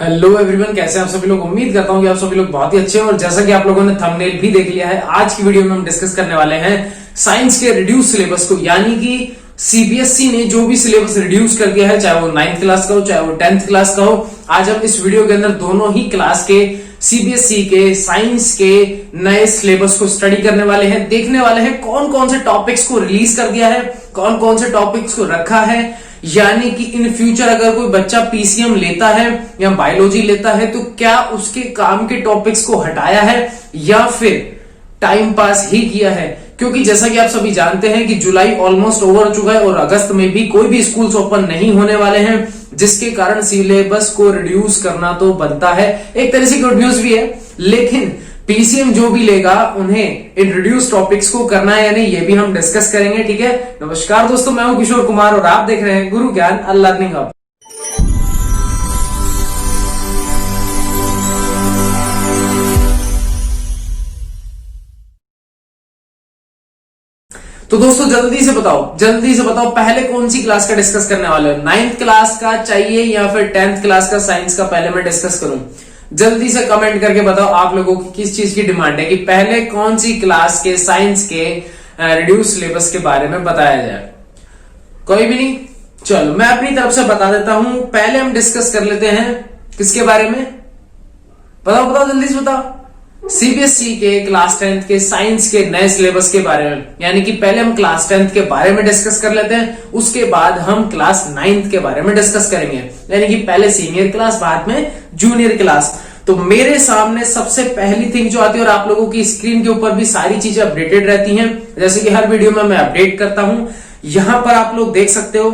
Hello everyone, कैसे हैं आप सभी लोग। उम्मीद करता हूं कि आप सभी लोग बहुत ही अच्छे हैं। और जैसा कि आप लोगों ने थंबनेल भी देख लिया है, आज की वीडियो में हम डिस्कस करने वाले हैं साइंस के रिड्यूस सिलेबस को, यानी कि सीबीएसई ने जो भी सिलेबस रिड्यूस कर दिया है, चाहे वो 9th क्लास का हो चाहे वो 10th क्लास का हो। आज हम इस वीडियो के अंदर दोनों ही क्लास के सीबीएसई के साइंस के नए सिलेबस को स्टडी करने वाले हैं, देखने वाले हैं कौन कौन से टॉपिक्स को रिलीज कर दिया है, कौन कौन से टॉपिक्स को रखा है। यानी कि इन फ्यूचर अगर कोई बच्चा पीसीएम लेता है या बायोलॉजी लेता है तो क्या उसके काम के टॉपिक्स को हटाया है या फिर टाइम पास ही किया है। क्योंकि जैसा कि आप सभी जानते हैं कि जुलाई ऑलमोस्ट ओवर हो चुका है और अगस्त में भी कोई भी स्कूल्स ओपन नहीं होने वाले हैं, जिसके कारण सिलेबस को रिड्यूस करना तो बनता है। एक तरह से गुड न्यूज भी है, लेकिन पीसीएम जो भी लेगा उन्हें इन रिड्यूस टॉपिक्स को करना है या नहीं, ये भी हम डिस्कस करेंगे। ठीक है, नमस्कार दोस्तों, मैं हूं किशोर कुमार और आप देख रहे हैं गुरु ज्ञान लर्निंग हब। तो दोस्तों जल्दी से बताओ पहले कौन सी क्लास का डिस्कस करने वाले हो। 9th क्लास का चाहिए या फिर 10th क्लास का साइंस का पहले मैं डिस्कस करूं। जल्दी से कमेंट करके बताओ आप लोगों की किस चीज की डिमांड है कि पहले कौन सी क्लास के साइंस के रिड्यूस सिलेबस के बारे में बताया जाए। कोई भी नहीं, चलो मैं अपनी तरफ से बता देता हूं। पहले हम डिस्कस कर लेते हैं किसके बारे में, बताओ जल्दी से बताओ। सीबीएसई के क्लास 10th के साइंस के नए सिलेबस के बारे में, यानी कि पहले हम क्लास 10th के बारे में डिस्कस कर लेते हैं, उसके बाद हम क्लास 9th के बारे में डिस्कस करेंगे। यानी कि पहले सीनियर क्लास, बाद में जूनियर क्लास। तो मेरे सामने सबसे पहली थिंग जो आती है, और आप लोगों की स्क्रीन के ऊपर भी सारी चीजें अपडेटेड रहती हैं, जैसे कि हर वीडियो में मैं अपडेट करता हूं। यहां पर आप लोग देख सकते हो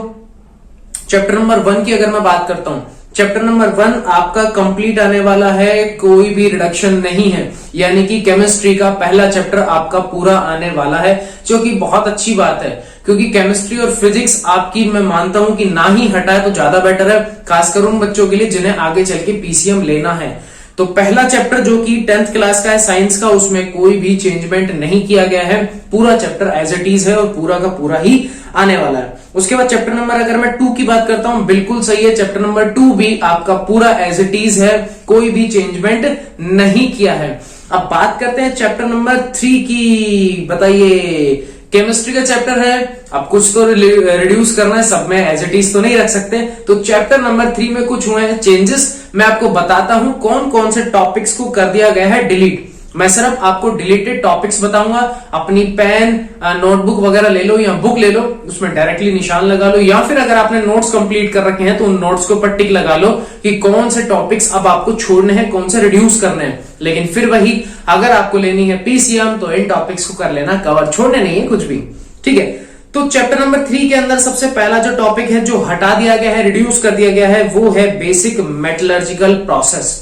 चैप्टर नंबर 1 की अगर मैं बात करता हूं, चैप्टर नंबर 1 आपका कंप्लीट आने वाला है, कोई भी रिडक्शन नहीं है। यानी कि केमिस्ट्री का पहला चैप्टर आपका पूरा आने वाला है, जो कि बहुत अच्छी बात है, क्योंकि केमिस्ट्री और फिजिक्स आपकी मैं मानता हूं कि ना ही हटाए तो ज्यादा बेटर है, खासकर उन बच्चों के लिए जिन्हें आगे चल के पीसीएम लेना है। तो पहला चैप्टर जो कि 10th क्लास का है साइंस का, उसमें कोई भी चेंजमेंट नहीं किया गया है, पूरा चैप्टर एज इट इज है और पूरा का पूरा ही आने वाला है। उसके बाद चैप्टर नंबर अगर मैं 2 की बात करता हूं, बिल्कुल सही है, चैप्टर नंबर 2 भी आपका पूरा एज इट इज है, कोई भी चेंजमेंट नहीं किया है। अब बात करते हैं चैप्टर नंबर 3 की। बताइए, केमिस्ट्री का चैप्टर है, अब कुछ तो रिड्यूस करना है, सब में एज इट इज तो नहीं रख सकते। तो चैप्टर नंबर 3 में कुछ हुए हैं चेंजेस, मैं आपको बताता हूं कौन कौन से टॉपिक्स को कर दिया गया है डिलीट। मैं सिर्फ आपको डिलीटेड टॉपिक्स बताऊंगा। अपनी पेन नोटबुक वगैरह ले लो या बुक ले लो, उसमें डायरेक्टली निशान लगा लो, या फिर अगर आपने नोट्स कंप्लीट कर रखे हैं तो उन नोट्स के ऊपर टिक लगा लो कि कौन से टॉपिक्स अब आपको छोड़ने हैं, कौन से रिड्यूस करने हैं। लेकिन फिर वही, अगर आपको लेनी है पीसीएम तो इन टॉपिक्स को कर लेना कवर, छोड़ने नहीं है कुछ भी। ठीक है, तो चैप्टर नंबर 3 के अंदर सबसे पहला जो टॉपिक है जो हटा दिया गया है, रिड्यूस कर दिया गया है, वो है basic metallurgical process.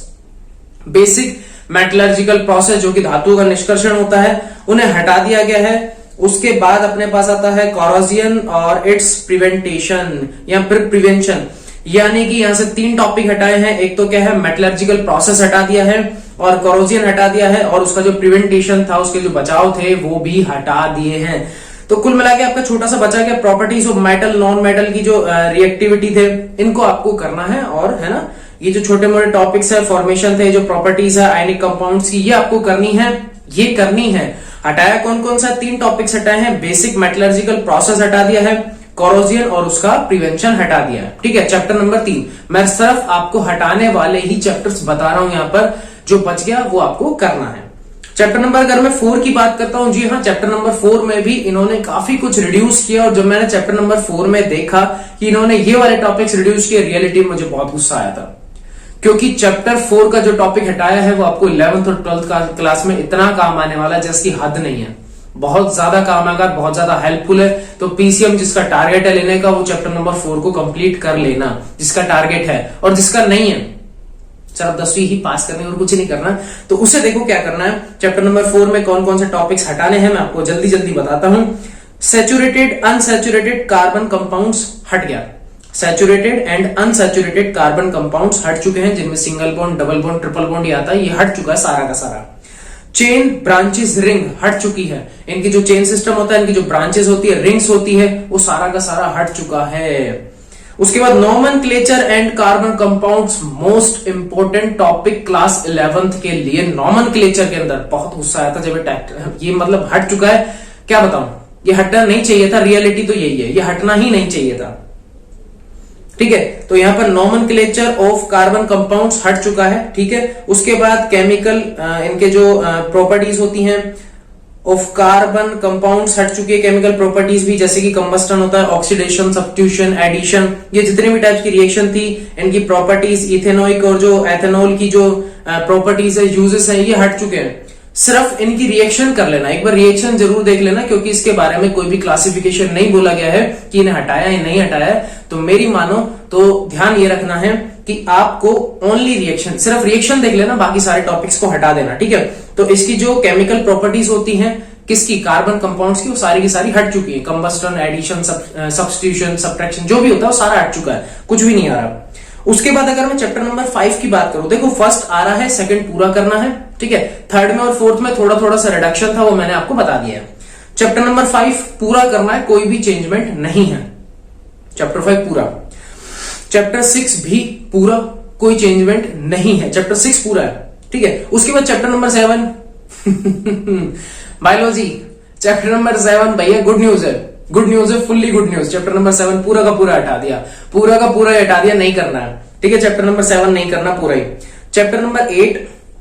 Basic metallurgical process जो कि धातुओं का निष्कर्षण होता है, उन्हें हटा दिया गया है। उसके बाद अपने पास आता है कॉरोजन और इट्स प्रिवेंटेशन या फिर प्रिवेंशन। यानी कि यहां से 3 टॉपिक हटाए हैं। एक तो क्या है, मेटलर्जिकल प्रोसेस हटा दिया है और कॉरोजन हटा दिया है, और उसका जो प्रिवेंटेशन था, उसके जो बचाव थे वो भी हटा दिए हैं। तो कुल मिला के आपका छोटा सा बचा गया properties of metal, non metal की जो रिएक्टिविटी थे, इनको आपको करना है। और है ना, ये जो छोटे मोटे टॉपिक्स है, फॉर्मेशन थे, जो प्रॉपर्टीज है आयनिक कंपाउंड्स की, ये आपको करनी है, ये करनी है। हटाया कौन कौन सा, 3 टॉपिक्स हटाए हैं। बेसिक मेटलर्जिकल प्रोसेस हटा दिया है, कॉरोजन और उसका प्रिवेंशन हटा दिया है। ठीक है, चैप्टर नंबर 3 मैं सिर्फ आपको हटाने वाले ही चैप्टर्स बता रहा हूं, यहां पर जो बच गया वो आपको करना है। चैप्टर नंबर अगर मैं 4 की बात करता हूं, जी हाँ, चैप्टर नंबर 4 में भी इन्होंने काफी कुछ रिड्यूस किया। और जब मैंने चैप्टर नंबर 4 में देखा कि इन्होंने ये वाले टॉपिक्स रिड्यूस किए, रियलिटी में मुझे बहुत गुस्सा आया था, क्योंकि चैप्टर 4 का जो टॉपिक हटाया है वो आपको 11th और 12th क्लास में इतना काम आने वाला है जिसकी हद नहीं है। बहुत ज्यादा काम आएगा, बहुत ज्यादा हेल्पफुल है। तो पीसीएम जिसका टारगेट है लेने का, वो चैप्टर नंबर 4 को कंप्लीट कर लेना, जिसका टारगेट है। और जिसका नहीं है, सिर्फ 10वीं ही पास करनी और कुछ नहीं करना, तो उसे देखो क्या करना है। चैप्टर नंबर 4 में कौन कौन से टॉपिक्स हटाने हैं मैं आपको जल्दी जल्दी बताता हूं। सैचुरेटेड अनसैचुरेटेड कार्बन कंपाउंड्स हट गया, saturated and unsaturated carbon compounds हट चुके हैं, जिनमें single bond, double bond, triple bond ये आता है, ये हट चुका है सारा का सारा। चेन ब्रांचेस रिंग हट चुकी है, इनकी जो चेन सिस्टम होता है, इनकी जो ब्रांचेस होती है, रिंग्स होती है, वो सारा का सारा हट चुका है। उसके बाद nomenclature and carbon compounds, most important topic class 11th के लिए। नॉमेनक्लेचर के अंदर बहुत गुस्सा आया था जब ये मतलब हट चुका है, क्या बताऊं, ये हटना नहीं चाहिए था, रियलिटी तो यही है, ये हटना ही नहीं चाहिए था। ठीक है, तो यहां पर नॉमेनक्लेचर ऑफ कार्बन कंपाउंड्स हट चुका है। ठीक है, उसके बाद केमिकल इनके जो प्रॉपर्टीज होती हैं ऑफ कार्बन कंपाउंड्स हट चुकी है, केमिकल प्रॉपर्टीज भी, जैसे कि कंबस्टन होता है, ऑक्सीडेशन, सब्स्टिट्यूशन, एडिशन, ये जितने भी टाइप्स की रिएक्शन थी इनकी प्रॉपर्टीज, इथेनोइक और जो एथेनॉल की जो प्रॉपर्टीज है, यूजेस है, ये हट चुके हैं। सिर्फ इनकी रिएक्शन कर लेना, एक बार रिएक्शन जरूर देख लेना, क्योंकि इसके बारे में कोई भी क्लासिफिकेशन नहीं बोला गया है कि इन्हें हटाया या नहीं हटाया है। तो मेरी मानो तो ध्यान ये रखना है कि आपको ओनली रिएक्शन, सिर्फ रिएक्शन देख लेना, बाकी सारे टॉपिक्स को हटा देना। ठीक है, तो इसकी जो केमिकल प्रॉपर्टीज होती हैं किसकी, कार्बन कंपाउंड्स की, वो सारी की सारी हट चुकी है। कंबस्टन, एडिशन, सब्स्टिट्यूशन, सब्ट्रैक्शन, जो भी होता है वो सारा हट चुका है, कुछ भी नहीं आ रहा। उसके बाद अगर मैं चैप्टर नंबर 5 की बात करूं, देखो फर्स्ट आ रहा है, सेकंड पूरा करना है। ठीक है, थर्ड में और फोर्थ में थोड़ा थोड़ा सा रिडक्शन था, वो मैंने आपको बता दिया है। चैप्टर नंबर 5 पूरा करना है, कोई भी चेंजमेंट नहीं है। चैप्टर 5 पूरा, चैप्टर 6 भी पूरा, कोई चेंजमेंट नहीं है, चैप्टर 6 पूरा है। ठीक है, उसके बाद chapter number 7 biology, chapter number 7 भैया गुड न्यूज है, गुड न्यूज है, fully good news. Chapter number 7 पूरा का पूरा हटा दिया, पूरा का पूरा हटा दिया, नहीं करना है। ठीक है, चैप्टर नंबर 7 नहीं करना, पूरा ही। चैप्टर नंबर 8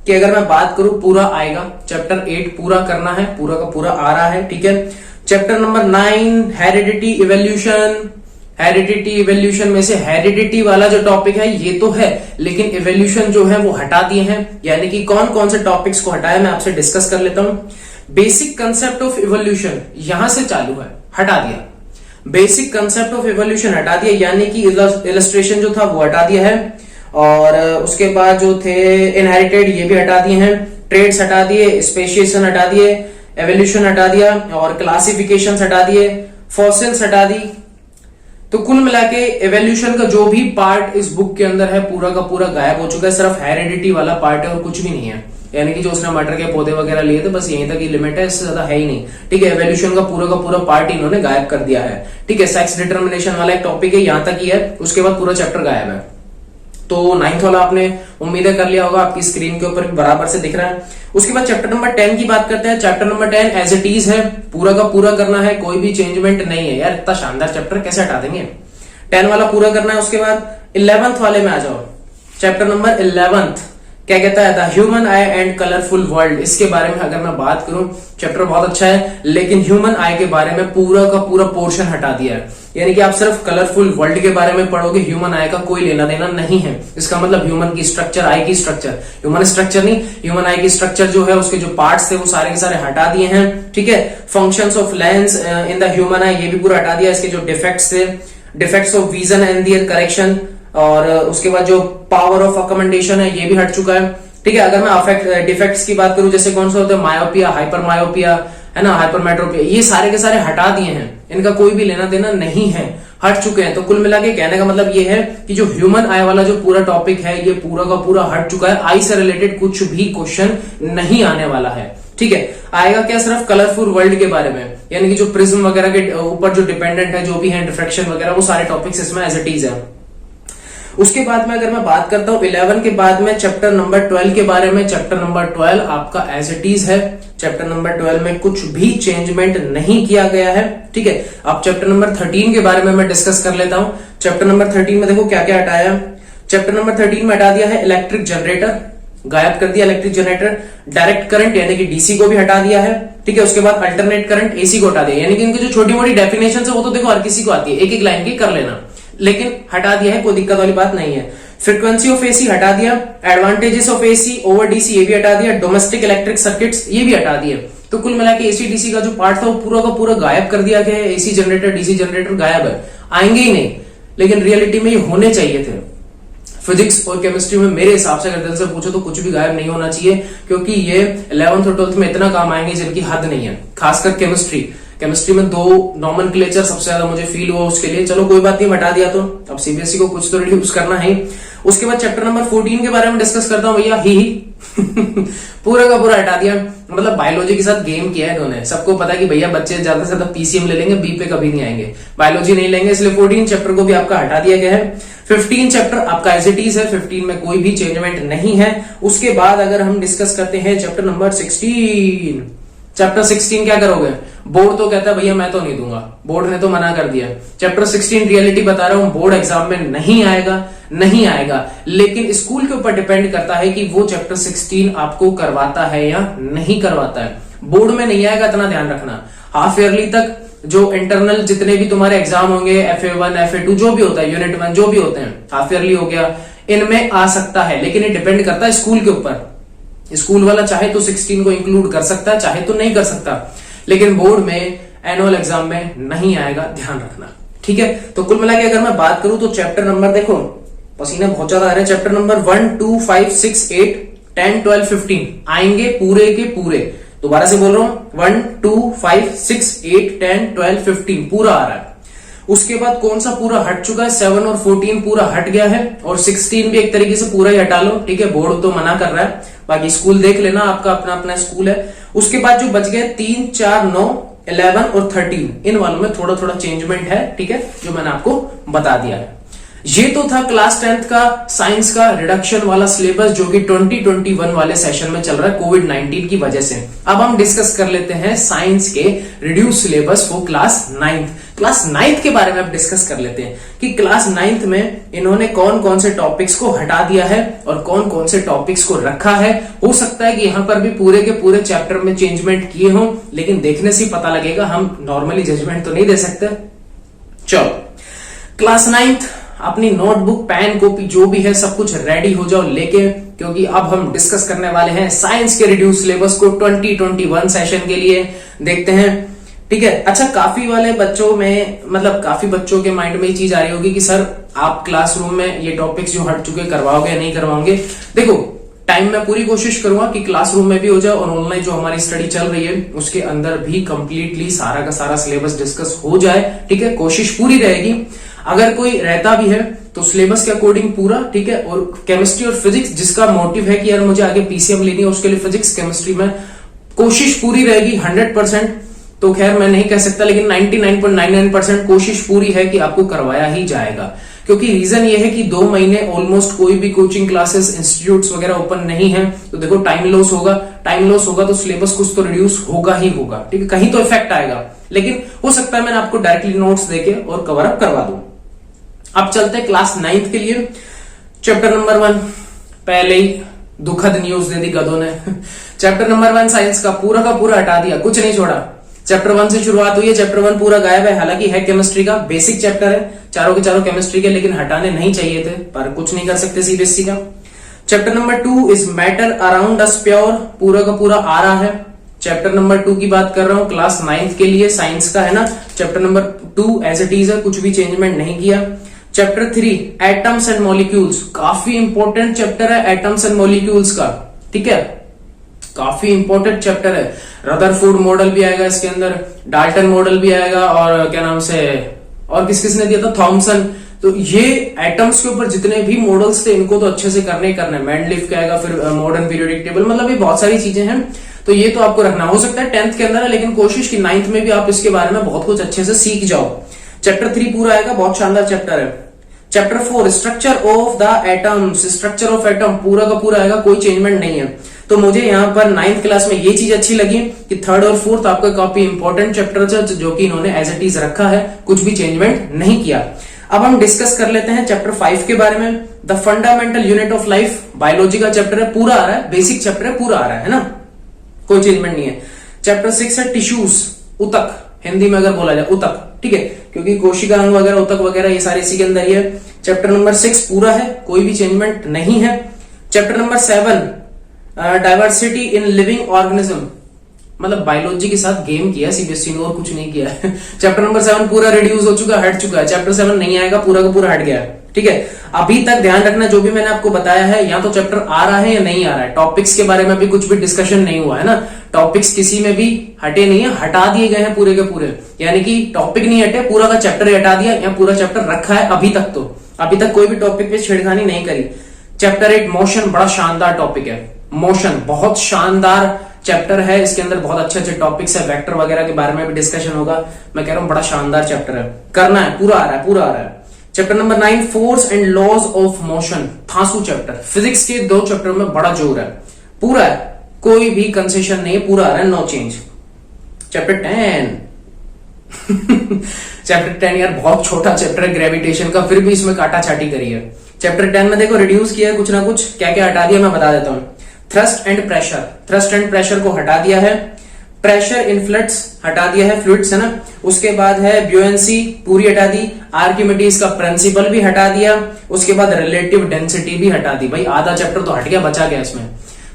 की अगर मैं बात करूं, पूरा आएगा, चैप्टर 8 पूरा करना है, पूरा का पूरा आ रहा है। ठीक है, chapter number 9 heredity evolution, heredity evolution में से हेरिडिटी वाला जो टॉपिक है ये तो है, लेकिन इवोल्यूशन जो है वो हटा दिए हैं। यानी कि कौन कौन से टॉपिक्स को हटाया मैं आपसे डिस्कस कर लेता हूं। बेसिक कंसेप्ट ऑफ इवोल्यूशन यहां से चालू है, हटा दिया। बेसिक कंसेप्ट ऑफ इवोल्यूशन हटा दिया, यानी कि इलस्ट्रेशन जो था वो हटा दिया है। और उसके बाद जो थे इनहेरिटेड, ये भी हटा दिए हैं। ट्रेड्स हटा दिए, स्पेशिएशन हटा दिए, एवोल्यूशन हटा दिया, और क्लासिफिकेशन हटा दिए, फॉसिल्स हटा दी। तो कुल मिला के एवोल्यूशन का जो भी पार्ट इस बुक के अंदर है पूरा का पूरा गायब हो चुका है, सिर्फ हेरिडिटी वाला पार्ट है और कुछ भी नहीं है। यानी कि जो उसने मटर के पौधे वगैरह लिए थे बस यहीं तक ही लिमिट है, इससे ज्यादा है ही नहीं। ठीक है, एवोल्यूशन का पूरा पार्ट इन्होंने गायब कर दिया है। ठीक है, सेक्स डिटर्मिनेशन वाला एक टॉपिक है, यहां तक ही है, उसके बाद पूरा चैप्टर गायब है। तो 9th वाला आपने उम्मीद कर लिया होगा, आपकी स्क्रीन के ऊपर बराबर से दिख रहा है। उसके बाद चैप्टर नंबर 10 की बात करते हैं। Chapter number 10 as it is है, पूरा का पूरा करना है, कोई भी चेंजमेंट नहीं है। यार इतना शानदार चैप्टर कैसे हटा देंगे, 10 वाला पूरा करना है। उसके बाद 11th वाले में आ जाओ, चैप्टर नंबर 11th क्या कहता है, the human I and colourful world. इसके बारे में अगर मैं बात करूं, चैप्टर बहुत अच्छा है, लेकिन ह्यूमन आई के बारे में पूरा का पूरा पोर्शन हटा दिया है। यानी कि आप सिर्फ कलरफुल वर्ल्ड के बारे में पढ़ोगे, ह्यूमन आई का कोई लेना देना नहीं है। इसका मतलब ह्यूमन की स्ट्रक्चर, आई की स्ट्रक्चर, ह्यूमन स्ट्रक्चर नहीं, ह्यूमन आई की स्ट्रक्चर जो है उसके जो पार्ट्स थे वो सारे के सारे हटा दिए हैं। ठीक है, functions of lens in the human eye ये भी पूरा हटा दिया। इसके जो डिफेक्ट्स थे, defects of vision and their correction, और उसके बाद जो पावर ऑफ अकोमोडेशन है ये भी हट चुका है। ठीक है, अगर मैं डिफेक्ट्स की बात करूं, जैसे कौन सा होता है, मायोपिया, हाइपर मायोपिया है ना, हाइपरमेट्रोपिया, ये सारे के सारे हटा दिए हैं, इनका कोई भी लेना देना नहीं है, हट चुके हैं। तो कुल मिला के कहने का मतलब ये है कि जो ह्यूमन आई वाला जो पूरा टॉपिक है ये पूरा का पूरा हट चुका है। आई से रिलेटेड कुछ भी क्वेश्चन नहीं आने वाला है। ठीक है, आएगा क्या, सिर्फ कलरफुल वर्ल्ड के बारे में, यानी कि जो प्रिज्म वगैरह के ऊपर जो डिपेंडेंट है, जो भी है डिफ्रैक्शन वगैरह, वो सारे टॉपिक्स इसमें एज इट इज है। उसके बाद में अगर मैं बात करता हूं 11 के बाद में चैप्टर नंबर 12 के बारे में, चैप्टर नंबर 12 आपका एज इट इज है। चैप्टर नंबर 12 में कुछ भी चेंजमेंट नहीं किया गया है। ठीक है, अब चैप्टर नंबर 13 के बारे में मैं डिस्कस कर लेता हूं। चैप्टर नंबर 13 में देखो क्या क्या हटाया। चैप्टर नंबर 13 में हटा दिया है इलेक्ट्रिक जनरेटर, गायब कर दिया इलेक्ट्रिक जनरेटर। डायरेक्ट करंट यानी कि डीसी को भी हटा दिया है। ठीक है, उसके बाद अल्टरनेट करंट, एसी को हटा दिया। यानी कि इनकी जो छोटी मोटी डेफिनेशन है वो तो देखो हर किसी को आती है, एक एक लाइन की कर लेना, लेकिन हटा दिया है, कोई दिक्कत वाली बात नहीं है। फ्रीक्वेंसी ऑफ एसी हटा दिया, advantages of AC over DC ये भी हटा दिया, डोमेस्टिक इलेक्ट्रिक सर्किट्स ये भी हटा दिए। तो कुल मिला के एसी डीसी का जो पार्ट था वो पूरा का पूरा गायब कर दिया गया है। एसी जनरेटर डीसी जनरेटर गायब है, आएंगे ही नहीं, लेकिन रियलिटी में ये होने चाहिए थे। फिजिक्स और केमिस्ट्री में मेरे हिसाब से अगर दिल से पूछो तो कुछ भी गायब नहीं होना चाहिए, क्योंकि ये 11th और 12th में इतना काम आएंगे जिनकी हद नहीं है। खासकर केमिस्ट्री में 2 नॉमेनक्लेचर सबसे ज्यादा मुझे फील हुआ उसके लिए। चलो कोई बात नहीं, हटा दिया तो अब सीबीएसई को कुछ तो रिड्यूस करना है। उसके बाद चैप्टर नंबर 14 के बारे में डिस्कस करता हूं भैया, ही पूरा का पूरा हटा दिया। मतलब बायोलॉजी के साथ गेम किया है इन्होंने। सबको पता है कि भैया बच्चे ज्यादा से ज्यादा पीसीएम ले लेंगे, बी पे कभी नहीं आएंगे, बायोलॉजी नहीं लेंगे, इसलिए 14 चैप्टर को भी आपका हटा दिया गया है। 15 चैप्टर आपका एज इट इज है, 15 में कोई भी चेंजमेंट नहीं है। उसके बाद अगर हम डिस्कस करते हैं चैप्टर नंबर 16, चैप्टर 16 क्या करोगे? बोर्ड तो कहता है भैया मैं तो नहीं दूंगा, बोर्ड ने तो मना कर दिया। चैप्टर 16 रियलिटी बता रहा हूं, बोर्ड एग्जाम में नहीं आएगा, लेकिन स्कूल के ऊपर डिपेंड करता है कि वो चैप्टर 16 आपको करवाता है या नहीं करवाता है। बोर्ड में नहीं आएगा, इतना ध्यान रखना। हाफ ईयरली तक जो इंटरनल जितने भी तुम्हारे एग्जाम होंगे, FA1 FA2 जो भी होता है, यूनिट 1 जो भी होते हैं, हाफ ईयरली हो गया, इनमें आ सकता है, लेकिन ये डिपेंड करता है स्कूल के ऊपर। स्कूल वाला चाहे तो 16 को इंक्लूड कर सकता है, चाहे तो नहीं कर सकता, लेकिन बोर्ड में एनुअल एग्जाम में नहीं आएगा, ध्यान रखना, ठीक है। तो कुल मिला के अगर मैं बात करूं तो चैप्टर नंबर देखो, पसीना बहुत ज्यादा आ रहा है, चैप्टर नंबर 1 2 5 6 8 10 12 15 आएंगे पूरे के पूरे। दोबारा से बोल रहा हूं, 1 2 5 6 8 10 12 15 पूरा आ रहा है। उसके बाद कौन सा पूरा हट चुका है? 7 और 14 पूरा हट गया है, और 16 भी एक तरीके से पूरा ही हटा लो, ठीक है। बोर्ड तो मना कर रहा है, बाकी स्कूल देख लेना, आपका अपना अपना स्कूल है। उसके बाद जो बच गए 3 4 9 11 और 13, इन वालों में थोड़ा थोड़ा चेंजमेंट है, ठीक है, जो मैंने आपको बता दिया है। ये तो था क्लास 10th का साइंस का रिडक्शन वाला सिलेबस, जो कि 2021 वाले सेशन में चल रहा है कोविड-19 की वजह से। अब हम डिस्कस कर लेते हैं साइंस के reduce syllabus for class 9th। Class 9th के बारे में अब डिस्कस कर लेते हैं कि क्लास 9th में इन्होंने कौन कौन से टॉपिक्स को हटा दिया है और कौन कौन से टॉपिक्स को रखा है। हो सकता है कि यहां पर भी पूरे के पूरे चैप्टर में चेंजमेंट किए हों, लेकिन देखने से पता लगेगा, हम नॉर्मली जजमेंट तो नहीं दे सकते। चलो, क्लास 9th अपनी नोटबुक, पेन, कॉपी जो भी है सब कुछ रेडी हो जाओ लेके, क्योंकि अब हम डिस्कस करने वाले हैं साइंस के रिड्यूस सिलेबस को 2021 सेशन के लिए। देखते हैं, ठीक है। अच्छा, काफी वाले बच्चों में, मतलब काफी बच्चों के माइंड में ये चीज आ रही होगी कि सर आप क्लासरूम में ये टॉपिक्स जो हट चुके करवाओगे या नहीं करवाओगे। देखो, टाइम में पूरी कोशिश करूंगा कि क्लासरूम में भी हो जाए और ऑनलाइन जो हमारी स्टडी चल रही है उसके अंदर भी कंप्लीटली सारा का सारा सिलेबस डिस्कस हो जाए, ठीक है। कोशिश पूरी रहेगी। अगर कोई रहता भी है तो सिलेबस के अकॉर्डिंग पूरा, ठीक है। और केमिस्ट्री और फिजिक्स, जिसका मोटिव है कि यार मुझे आगे पीसीएम लेनी है, उसके लिए फिजिक्स केमिस्ट्री में कोशिश पूरी रहेगी 100%। तो खैर मैं नहीं कह सकता, लेकिन 99.99% कोशिश पूरी है कि आपको करवाया ही जाएगा, क्योंकि रीजन ये है कि 2 महीने ऑलमोस्ट कोई भी कोचिंग क्लासेस, इंस्टीट्यूट्स वगैरह ओपन नहीं है। तो देखो, टाइम लॉस होगा तो सिलेबस कुछ तो रिड्यूस होगा ही होगा, ठीक है। कहीं तो इफेक्ट आएगा, लेकिन हो सकता है मैंने आपको डायरेक्टली नोट्स देके और कवर अप करवा दूं। अब चलते हैं क्लास 9th के लिए। चैप्टर नंबर 1, पहले ही दुखद न्यूज दे दी गधों ने। चैप्टर नंबर 1 साइंस का पूरा हटा दिया, कुछ नहीं छोड़ा। चैप्टर 1 से शुरुआत हुई है, चैप्टर 1 पूरा गायब है। हालांकि है केमिस्ट्री का, बेसिक चैप्टर है, चारों के चारों केमिस्ट्री के, लेकिन हटाने नहीं चाहिए थे, पर कुछ नहीं कर सकते सीबीएसई का। Chapter number 2 is matter around us pure, पूरा का पूरा आ रहा है। चैप्टर नंबर 2 की बात कर रहा हूं, क्लास 9th के लिए, साइंस का है ना। Chapter number 2 as it is है, कुछ भी चेंजमेंट नहीं किया। चैप्टर 3 एटम्स एंड मॉलिक्यूल्स, काफी इंपॉर्टेंट चैप्टर है एटम्स एंड मॉलिक्यूल्स का, ठीक है। काफी इंपॉर्टेंट चैप्टर है। रदरफोर्ड मॉडल भी आएगा इसके अंदर, डाल्टन मॉडल भी आएगा, और क्या नाम से, और किसने दिया था, थॉमसन। तो ये एटम्स के ऊपर जितने भी मॉडल्स थे इनको तो अच्छे से करने ही करने। मैंडलिफ का आएगा, फिर मॉडर्न पीरियोडिक टेबल, मतलब ये बहुत सारी चीजें हैं। तो ये तो आपको रखना, हो सकता है 10th के अंदर है, लेकिन कोशिश की 9th में भी आप इसके बारे में बहुत कुछ अच्छे से सीख जाओ। चैप्टर 3 पूरा आएगा, बहुत शानदार चैप्टर है। Chapter 4 structure of the atoms, structure of atom पूरा का पूरा आएगा, कोई चेंजमेंट नहीं है। तो मुझे यहाँ पर 9th क्लास में ये चीज अच्छी लगी कि 3rd और 4th आपका काफी इंपॉर्टेंट चैप्टर है, जो कि इन्होंने एज इट इज रखा है, कुछ भी चेंजमेंट नहीं किया। अब हम डिस्कस कर लेते हैं चैप्टर 5 के बारे में। The fundamental unit of life, biology का चैप्टर है, पूरा आ रहा है, बेसिक चैप्टर है, पूरा आ रहा है ना, कोई चेंजमेंट नहीं है। चैप्टर 6 है टिश्यूज, उतक, हिंदी में अगर बोला जाए उतक, ठीक है, क्योंकि कोशिका अंग वगैरह, उतक वगैरह ये सारे इसी के अंदर ही है। चैप्टर नंबर 6 पूरा है, कोई भी चेंजमेंट नहीं है। Chapter number 7 diversity in living organism, मतलब बायोलॉजी के साथ गेम किया सीबीएसई ने, और कुछ नहीं किया है। चैप्टर नंबर 7 पूरा रिड्यूस हो चुका है, हट चुका है। चैप्टर 7 नहीं आएगा, पूरा का पूरा हट गया है, ठीक है। अभी तक ध्यान रखना, जो भी मैंने आपको बताया है, या तो चैप्टर आ रहा है या नहीं आ रहा है। टॉपिक्स के बारे में भी कुछ भी डिस्कशन नहीं हुआ है ना, टॉपिक्स किसी में भी हटे नहीं है, हटा दिए गए हैं पूरे के पूरे। यानी कि टॉपिक नहीं हटे, पूरा का चैप्टर हटा दिया, या पूरा चैप्टर रखा है अभी तक। तो अभी तक कोई भी टॉपिक पे छेड़खानी नहीं करी। चैप्टर 8 मोशन बड़ा शानदार टॉपिक है। मोशन बहुत शानदार चैप्टर है, इसके अंदर बहुत अच्छे अच्छे टॉपिक्स है, वेक्टर वगैरह के बारे में भी डिस्कशन होगा। मैं कह रहा हूं बड़ा शानदार चैप्टर है, करना है, पूरा आ रहा है, पूरा आ रहा है। Chapter number 9 force and laws of motion, थासू चैप्टर। फिजिक्स के 2 चैप्टर में बड़ा जोर है, पूरा है, कोई भी कंसेशन नहीं है, पूरा आ रहा है, नो चेंज। चैप्टर 10 चैप्टर 10 यार बहुत छोटा चैप्टर है ग्रेविटेशन का, फिर भी इसमें काटा छाटी करी है। चैप्टर 10 में देखो रिड्यूस किया है कुछ ना कुछ, क्या क्या हटा दिया मैं बता देता हूं। Thrust and pressure, thrust and pressure को हटा दिया है। प्रेशर इन फ्लूइड्स हटा दिया है, फ्लूइड्स है ना। उसके बाद है ब्यूएंसी पूरी हटा दी। आर्किमिडीज का प्रिंसिपल भी हटा दिया। उसके बाद रिलेटिव डेंसिटी भी हटा दी। भाई आधा चैप्टर तो हट गया, बचा गया इसमें।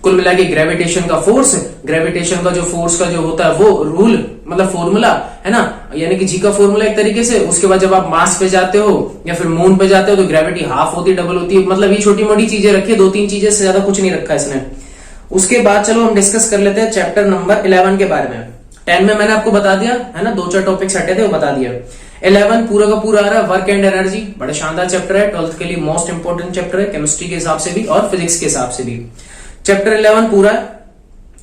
कुल मिला के ग्रेविटेशन का फोर्स, ग्रेविटेशन का जो फोर्स का जो होता है वो रूल मतलब फॉर्मूला है ना, यानी कि जी का फॉर्मूला एक तरीके से। उसके बाद जब आप मार्स पे जाते हो या फिर मून पे जाते हो तो ग्रेविटी हाफ होती है, डबल होती है। मतलब ये छोटी मोटी चीजें रखी है, 2-3 चीजें से ज्यादा कुछ नहीं रखा इसने। उसके बाद चलो हम डिस्कस कर लेते हैं चैप्टर नंबर 11 के बारे में। 10 में मैंने आपको बता दिया है ना, 2-4 टॉपिक्स हटे थे वो बता दिया। 11 पूरा का पूरा आ रहा है, वर्क एंड एनर्जी, बड़ा शानदार चैप्टर है, 12th के लिए मोस्ट इंपोर्टेंट चैप्टर है, केमिस्ट्री के हिसाब से भी और फिजिक्स के हिसाब से भी। चैप्टर 11 पूरा।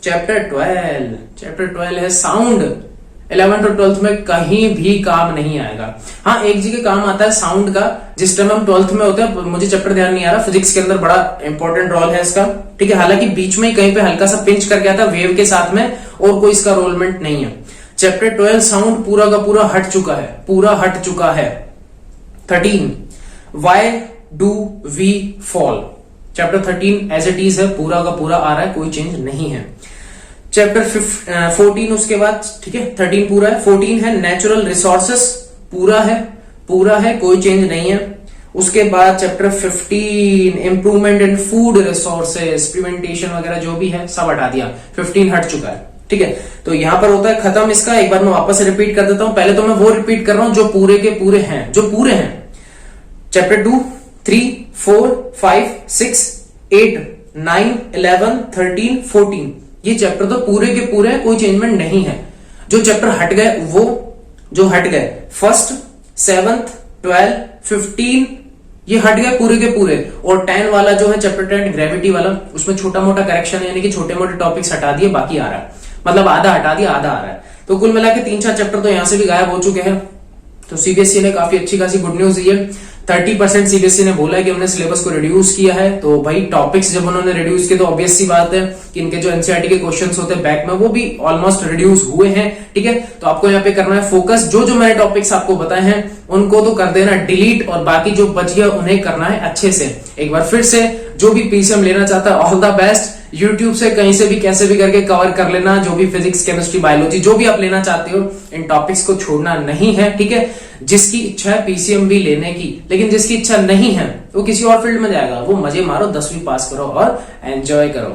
चैप्टर 12 है साउंड। 11th और 12th में कहीं भी काम नहीं आएगा। हाँ एक जगह काम आता है साउंड का, जिस टाइम हम 12th में होते हैं, मुझे चैप्टर ध्यान नहीं आ रहा। फिजिक्स के अंदर बड़ा इंपॉर्टेंट रोल है इसका, ठीक है। हालांकि बीच में कहीं पे हल्का सा पिंच करके आता है वेव के साथ में, और कोई इसका रोलमेंट नहीं है। चैप्टर 12 साउंड पूरा का पूरा हट चुका है, पूरा हट चुका है। 13 why do we fall, chapter 13 as it is है, पूरा का पूरा आ रहा है, कोई चेंज नहीं है। चैप्टर 14 उसके बाद, ठीक है 13 पूरा है। 14 है नेचुरल रिसोर्सेस, पूरा है, कोई चेंज नहीं है। उसके बाद chapter 15 improvement in food resources, prevention वगैरह जो भी है सब हटा दिया, 15 हट चुका है, ठीक है। तो यहां पर होता है खत्म इसका। एक बार मैं वापस रिपीट कर देता हूं, पहले तो मैं वो रिपीट कर रहा हूं जो पूरे के पूरे हैं, जो पूरे हैं। चैप्टर 2, 3, 4, 5, 6, 8, 9, 11, 13, 14 ये चैप्टर तो पूरे के पूरे हैं, कोई चेंजमेंट नहीं है। जो चैप्टर हट गए वो जो हट गए 1st, 7th, 12, 15 ये हट गए पूरे के पूरे। और 10 वाला जो है चैप्टर 10 ग्रेविटी वाला, उसमें छोटा मोटा करेक्शन है, यानी कि छोटे मोटे टॉपिक्स हटा दिए, बाकी आ रहा है, मतलब आधा हटा दिया आधा आ रहा है। तो कुल मिला के 3-4 चैप्टर तो यहां से भी गायब हो चुके हैं। तो सीबीएसई ने काफी अच्छी खासी गुड न्यूज दी है। 30% सीबीएसई ने बोला है कि हमने सिलेबस को रिड्यूस किया है। तो भाई टॉपिक्स जब उन्होंने रिड्यूस किए तो ऑब्वियस सी बात है कि इनके जो एनसीईआरटी के क्वेश्चंस होते हैं बैक में वो भी ऑलमोस्ट रिड्यूस हुए हैं, ठीक है। तो आपको यहाँ पे करना है फोकस, जो मैंने टॉपिक्स आपको बताए हैं उनको तो कर देना डिलीट, और बाकी जो बच गया उन्हें करना है अच्छे से। एक बार फिर से जो भी पीसीएम लेना चाहता है ऑल द बेस्ट, यूट्यूब से कहीं से भी कैसे भी करके कवर कर लेना। जो भी फिजिक्स केमिस्ट्री बायोलॉजी जो भी आप लेना चाहते हो, इन टॉपिक्स को छोड़ना नहीं है, ठीक है। जिसकी इच्छा है पीसीएम भी लेने की, लेकिन जिसकी इच्छा नहीं है वो किसी और फील्ड में जाएगा, वो मजे मारो, 10वीं पास करो और एंजॉय करो।